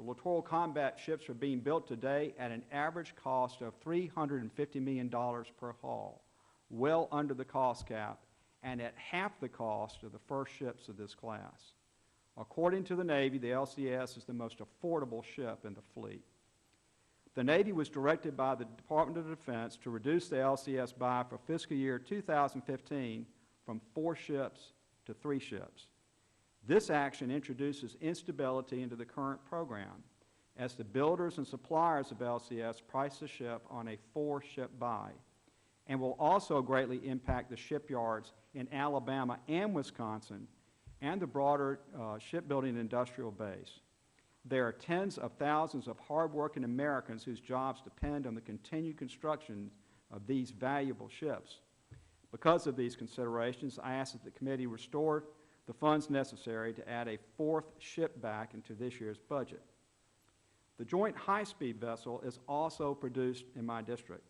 The Littoral Combat Ships are being built today at an average cost of $350 million per hull, well under the cost cap, and at half the cost of the first ships of this class. According to the Navy, the LCS is the most affordable ship in the fleet. The Navy was directed by the Department of Defense to reduce the LCS buy for fiscal year 2015 from 4 ships to 3 ships. This action introduces instability into the current program, as the builders and suppliers of LCS price the ship on a 4-ship buy, and will also greatly impact the shipyards in Alabama and Wisconsin and the broader shipbuilding industrial base. There are tens of thousands of hardworking Americans whose jobs depend on the continued construction of these valuable ships. Because of these considerations, I ask that the committee restore the funds necessary to add a 4th ship back into this year's budget. The Joint High-Speed Vessel is also produced in my district.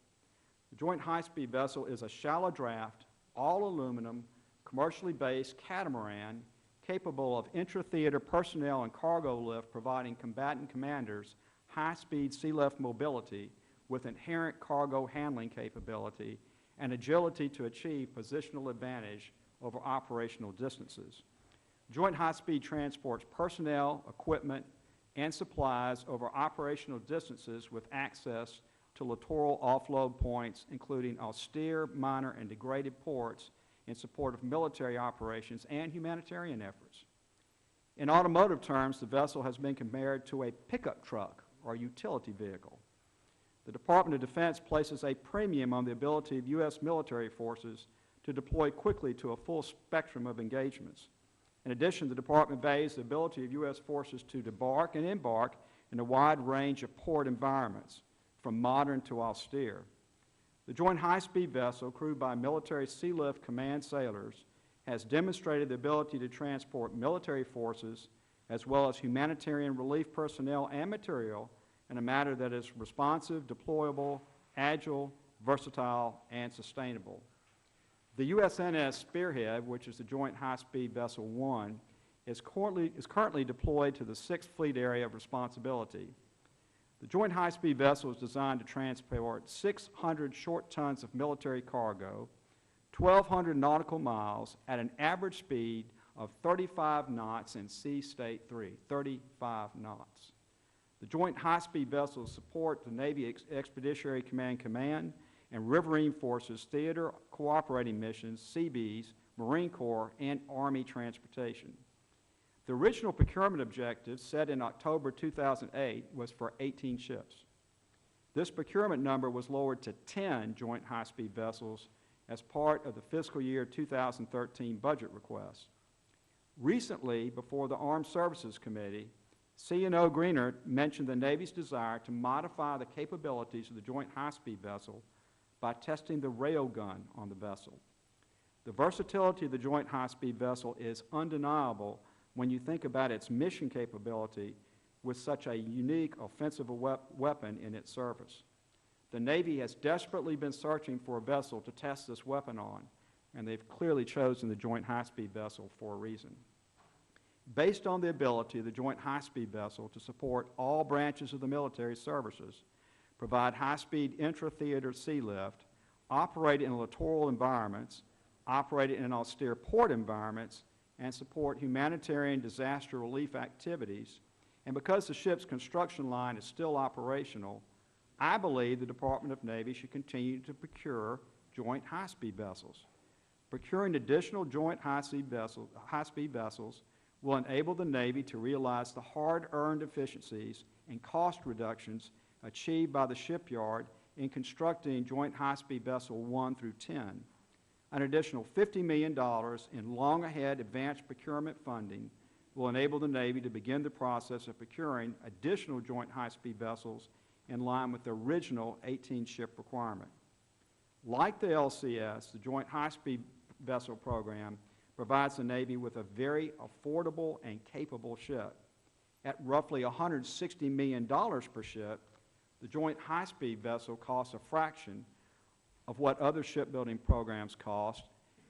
The Joint High-Speed Vessel is a shallow draft, all aluminum, commercially based catamaran capable of intra-theater personnel and cargo lift, providing combatant commanders high-speed sea-lift mobility with inherent cargo handling capability and agility to achieve positional advantage over operational distances. Joint High-Speed transports personnel, equipment, and supplies over operational distances with access to littoral offload points, including austere, minor, and degraded ports in support of military operations and humanitarian efforts. In automotive terms, the vessel has been compared to a pickup truck or utility vehicle. The Department of Defense places a premium on the ability of U.S. military forces to deploy quickly to a full spectrum of engagements. In addition, the Department values the ability of U.S. forces to debark and embark in a wide range of port environments, from modern to austere. The Joint High-Speed Vessel, crewed by military Sea-Lift Command sailors, has demonstrated the ability to transport military forces as well as humanitarian relief personnel and material in a manner that is responsive, deployable, agile, versatile, and sustainable. The USNS Spearhead, which is the Joint High-Speed Vessel 1, is currently deployed to the 6th Fleet Area of Responsibility. The Joint High-Speed Vessel is designed to transport 600 short tons of military cargo, 1,200 nautical miles at an average speed of 35 knots in Sea State 3, 35 knots. The Joint High-Speed Vessels support the Navy Expeditionary Command and Riverine Forces Theater Cooperating Missions, CBs, Marine Corps, and Army Transportation. The original procurement objective, set in October 2008, was for 18 ships. This procurement number was lowered to 10 Joint High-Speed Vessels as part of the fiscal year 2013 budget request. Recently, before the Armed Services Committee, C&O Greenert mentioned the Navy's desire to modify the capabilities of the Joint High-Speed Vessel by testing the railgun on the vessel. The versatility of the Joint High-Speed Vessel is undeniable when you think about its mission capability with such a unique offensive weapon in its service. The Navy has desperately been searching for a vessel to test this weapon on, and they've clearly chosen the Joint High-Speed Vessel for a reason. Based on the ability of the Joint High-Speed Vessel to support all branches of the military services, provide high-speed intra-theater sea lift, operate in littoral environments, operate in austere port environments, and support humanitarian disaster relief activities, and because the ship's construction line is still operational, I believe the Department of Navy should continue to procure Joint High-Speed Vessels. Procuring additional Joint High-Speed Vessels will enable the Navy to realize the hard-earned efficiencies and cost reductions achieved by the shipyard in constructing Joint High-Speed Vessel 1 through 10. An additional $50 million in long-ahead advanced procurement funding will enable the Navy to begin the process of procuring additional Joint High-Speed Vessels in line with the original 18-ship requirement. Like the LCS, the Joint High-Speed Vessel program provides the Navy with a very affordable and capable ship. At roughly $160 million per ship, the Joint High-Speed Vessel costs a fraction of what other shipbuilding programs cost,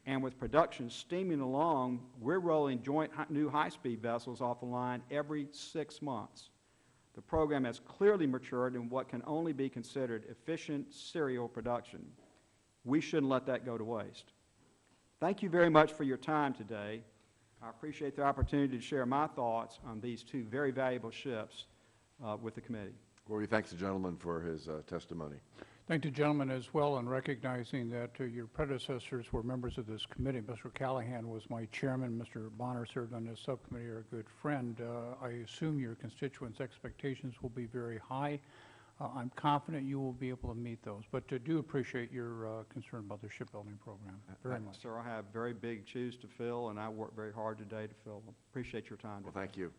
and with production steaming along, we're rolling new high-speed vessels off the line every 6 months. The program has clearly matured in what can only be considered efficient serial production. We shouldn't let that go to waste. Thank you very much for your time today. I appreciate the opportunity to share my thoughts on these two very valuable ships with the committee. Well, we thank the gentleman for his testimony. Thank the gentleman as well, in recognizing that your predecessors were members of this committee. Mr. Callahan was my chairman. Mr. Bonner served on this subcommittee, are a good friend. I assume your constituents' expectations will be very high. I'm confident you will be able to meet those, but do appreciate your concern about the shipbuilding program very much. Sir, I have very big shoes to fill, and I worked very hard today to fill them. Appreciate your time. Well, thank you.